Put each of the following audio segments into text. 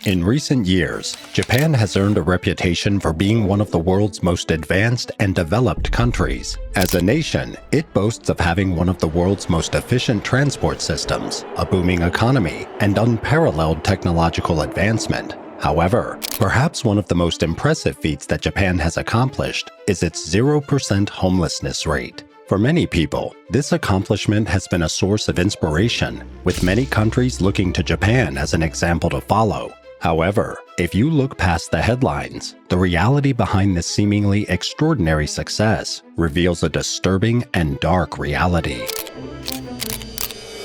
In recent years, Japan has earned a reputation for being one of the world's most advanced and developed countries. As a nation, it boasts of having one of the world's most efficient transport systems, a booming economy, and unparalleled technological advancement. However, perhaps one of the most impressive feats that Japan has accomplished is its 0% homelessness rate. For many people, this accomplishment has been a source of inspiration, with many countries looking to Japan as an example to follow. However, if you look past the headlines, the reality behind this seemingly extraordinary success reveals a disturbing and dark reality.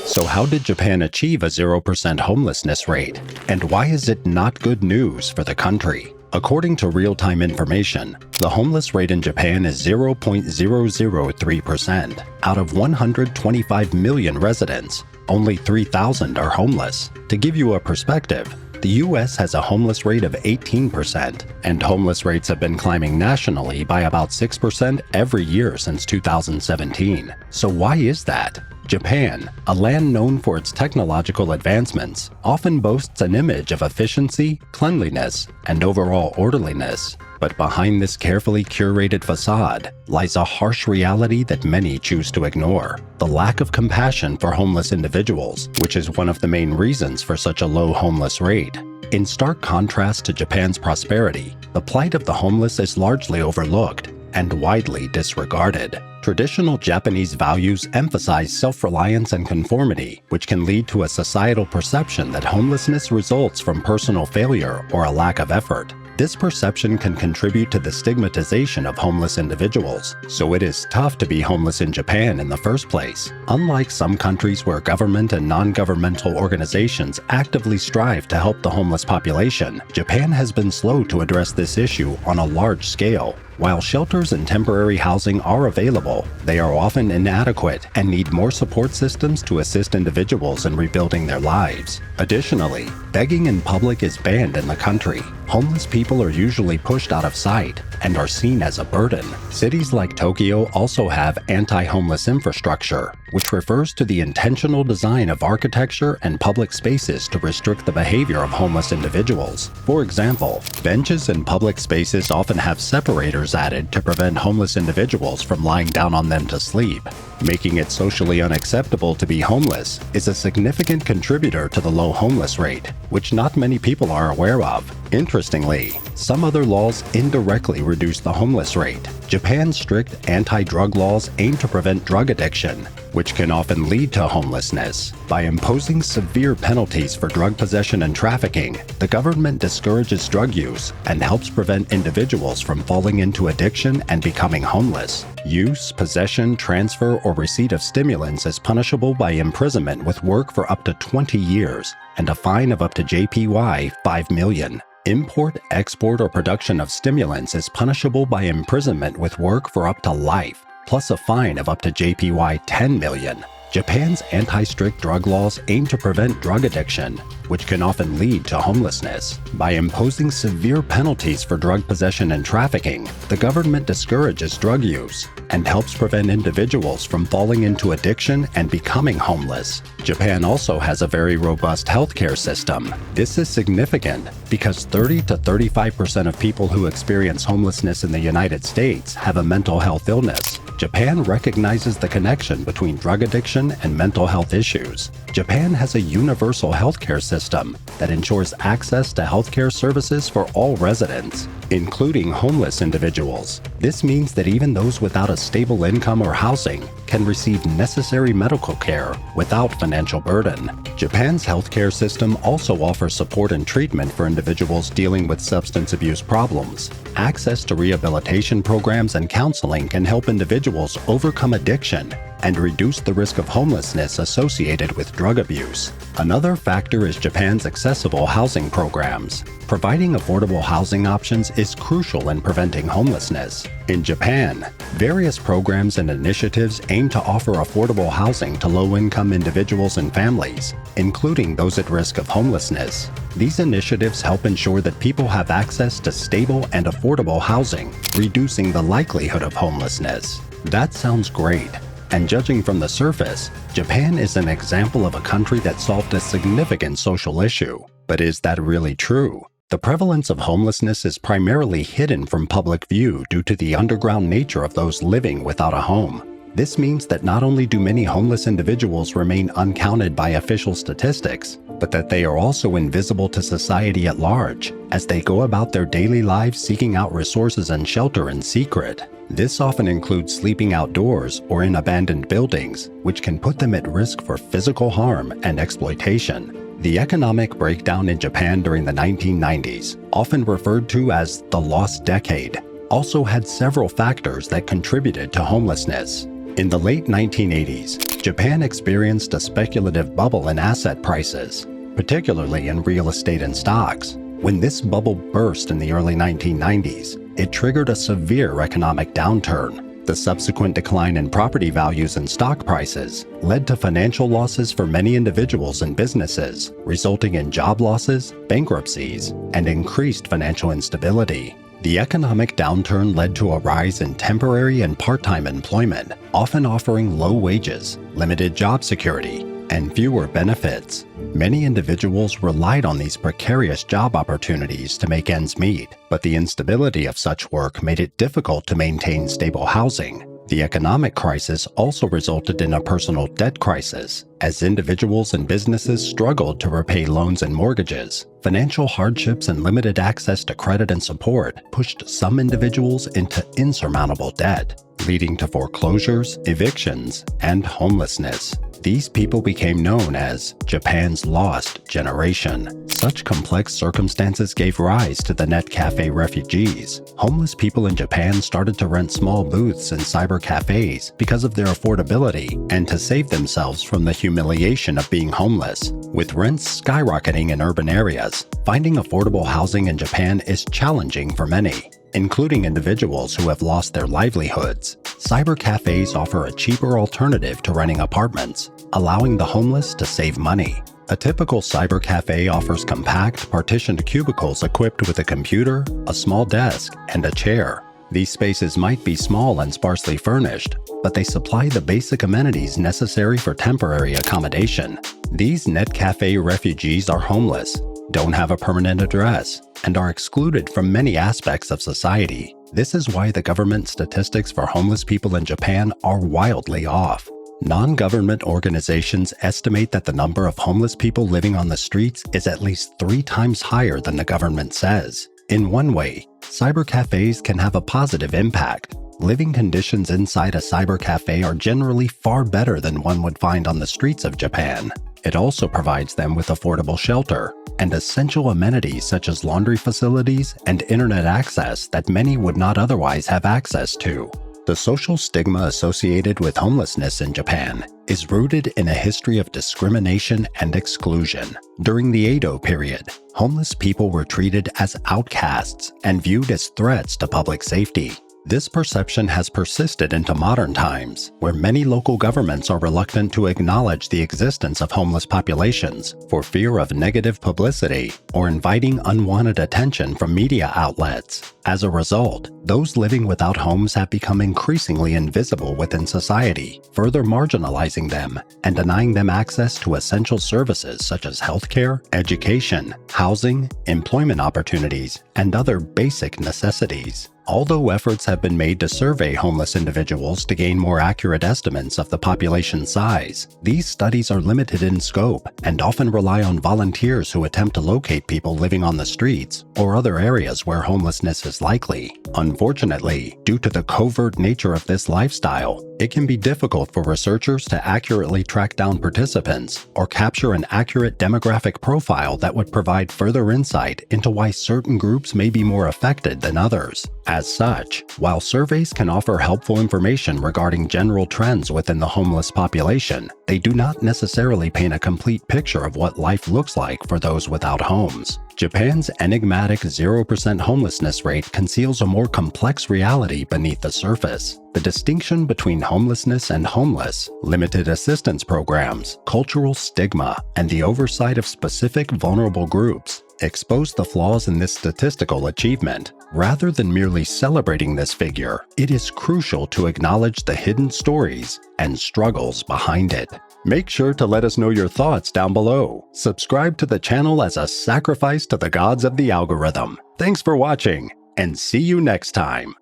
So how did Japan achieve a 0% homelessness rate? And why is it not good news for the country? According to real-time information, the homeless rate in Japan is 0.003%. Out of 125 million residents, only 3,000 are homeless. To give you a perspective, the US has a homeless rate of 18%, and homeless rates have been climbing nationally by about 6% every year since 2017. So why is that? Japan, a land known for its technological advancements, often boasts an image of efficiency, cleanliness, and overall orderliness. But behind this carefully curated facade lies a harsh reality that many choose to ignore: the lack of compassion for homeless individuals, which is one of the main reasons for such a low homeless rate. In stark contrast to Japan's prosperity, the plight of the homeless is largely overlooked and widely disregarded. Traditional Japanese values emphasize self-reliance and conformity, which can lead to a societal perception that homelessness results from personal failure or a lack of effort. This perception can contribute to the stigmatization of homeless individuals, so it is tough to be homeless in Japan in the first place. Unlike some countries where government and non-governmental organizations actively strive to help the homeless population, Japan has been slow to address this issue on a large scale. While shelters and temporary housing are available, they are often inadequate and need more support systems to assist individuals in rebuilding their lives. Additionally, begging in public is banned in the country. Homeless people are usually pushed out of sight and are seen as a burden. Cities like Tokyo also have anti-homeless infrastructure, which refers to the intentional design of architecture and public spaces to restrict the behavior of homeless individuals. For example, benches in public spaces often have separators added to prevent homeless individuals from lying down on them to sleep. Making it socially unacceptable to be homeless is a significant contributor to the low homeless rate, which not many people are aware of. Interestingly, some other laws indirectly reduce the homeless rate. Japan's strict anti-drug laws aim to prevent drug addiction, which can often lead to homelessness. By imposing severe penalties for drug possession and trafficking, the government discourages drug use and helps prevent individuals from falling into addiction and becoming homeless. Use, possession, transfer, or receipt of stimulants is punishable by imprisonment with work for up to 20 years and a fine of up to JPY 5 million. Import, export, or production of stimulants is punishable by imprisonment with work for up to life, plus a fine of up to JPY 10 million. Japan's anti-strict drug laws aim to prevent drug addiction, which can often lead to homelessness. By imposing severe penalties for drug possession and trafficking, the government discourages drug use and helps prevent individuals from falling into addiction and becoming homeless. Japan also has a very robust healthcare system. This is significant because 30 to 35% of people who experience homelessness in the United States have a mental health illness. Japan recognizes the connection between drug addiction and mental health issues. Japan has a universal healthcare system that ensures access to healthcare services for all residents, including homeless individuals. This means that even those without a stable income or housing can receive necessary medical care without financial burden. Japan's healthcare system also offers support and treatment for individuals dealing with substance abuse problems. Access to rehabilitation programs and counseling can help individuals overcome addiction and reduce the risk of homelessness associated with drug abuse. Another factor is Japan's accessible housing programs. Providing affordable housing options is crucial in preventing homelessness. In Japan, various programs and initiatives aim to offer affordable housing to low-income individuals and families, including those at risk of homelessness. These initiatives help ensure that people have access to stable and affordable housing, reducing the likelihood of homelessness. That sounds great. And judging from the surface, Japan is an example of a country that solved a significant social issue. But is that really true? The prevalence of homelessness is primarily hidden from public view due to the underground nature of those living without a home. This means that not only do many homeless individuals remain uncounted by official statistics, but that they are also invisible to society at large, as they go about their daily lives seeking out resources and shelter in secret. This often includes sleeping outdoors or in abandoned buildings, which can put them at risk for physical harm and exploitation. The economic breakdown in Japan during the 1990s, often referred to as the lost decade, also had several factors that contributed to homelessness. In the late 1980s, Japan experienced a speculative bubble in asset prices, particularly in real estate and stocks. When this bubble burst in the early 1990s, it triggered a severe economic downturn. The subsequent decline in property values and stock prices led to financial losses for many individuals and businesses, resulting in job losses, bankruptcies, and increased financial instability. The economic downturn led to a rise in temporary and part-time employment, often offering low wages, limited job security, and fewer benefits. Many individuals relied on these precarious job opportunities to make ends meet, but the instability of such work made it difficult to maintain stable housing. The economic crisis also resulted in a personal debt crisis, as individuals and businesses struggled to repay loans and mortgages. Financial hardships and limited access to credit and support pushed some individuals into insurmountable debt, leading to foreclosures, evictions, and homelessness. These people became known as Japan's lost generation. Such complex circumstances gave rise to the net cafe refugees. Homeless people in Japan started to rent small booths in cyber cafes because of their affordability and to save themselves from the humiliation of being homeless. With rents skyrocketing in urban areas, finding affordable housing in Japan is challenging for many, including individuals who have lost their livelihoods. Cyber cafes offer a cheaper alternative to renting apartments, allowing the homeless to save money. A typical cyber cafe offers compact, partitioned cubicles equipped with a computer, a small desk, and a chair. These spaces might be small and sparsely furnished, but they supply the basic amenities necessary for temporary accommodation. These net cafe refugees are homeless, don't have a permanent address, and are excluded from many aspects of society. This is why the government statistics for homeless people in Japan are wildly off. Non-government organizations estimate that the number of homeless people living on the streets is at least 3 times higher than the government says. In one way, cyber cafes can have a positive impact. Living conditions inside a cyber cafe are generally far better than one would find on the streets of Japan. It also provides them with affordable shelter and essential amenities such as laundry facilities and internet access that many would not otherwise have access to. The social stigma associated with homelessness in Japan is rooted in a history of discrimination and exclusion. During the Edo period, homeless people were treated as outcasts and viewed as threats to public safety. This perception has persisted into modern times, where many local governments are reluctant to acknowledge the existence of homeless populations for fear of negative publicity or inviting unwanted attention from media outlets. As a result, those living without homes have become increasingly invisible within society, further marginalizing them and denying them access to essential services such as healthcare, education, housing, employment opportunities, and other basic necessities. Although efforts have been made to survey homeless individuals to gain more accurate estimates of the population size, these studies are limited in scope and often rely on volunteers who attempt to locate people living on the streets or other areas where homelessness is likely. Unfortunately, due to the covert nature of this lifestyle, it can be difficult for researchers to accurately track down participants or capture an accurate demographic profile that would provide further insight into why certain groups may be more affected than others. As such, while surveys can offer helpful information regarding general trends within the homeless population, they do not necessarily paint a complete picture of what life looks like for those without homes. Japan's enigmatic 0% homelessness rate conceals a more complex reality beneath the surface. The distinction between homelessness and homeless, limited assistance programs, cultural stigma, and the oversight of specific vulnerable groups expose the flaws in this statistical achievement. Rather than merely celebrating this figure, it is crucial to acknowledge the hidden stories and struggles behind it. Make sure to let us know your thoughts down below. Subscribe to the channel as a sacrifice to the gods of the algorithm. Thanks for watching, and see you next time.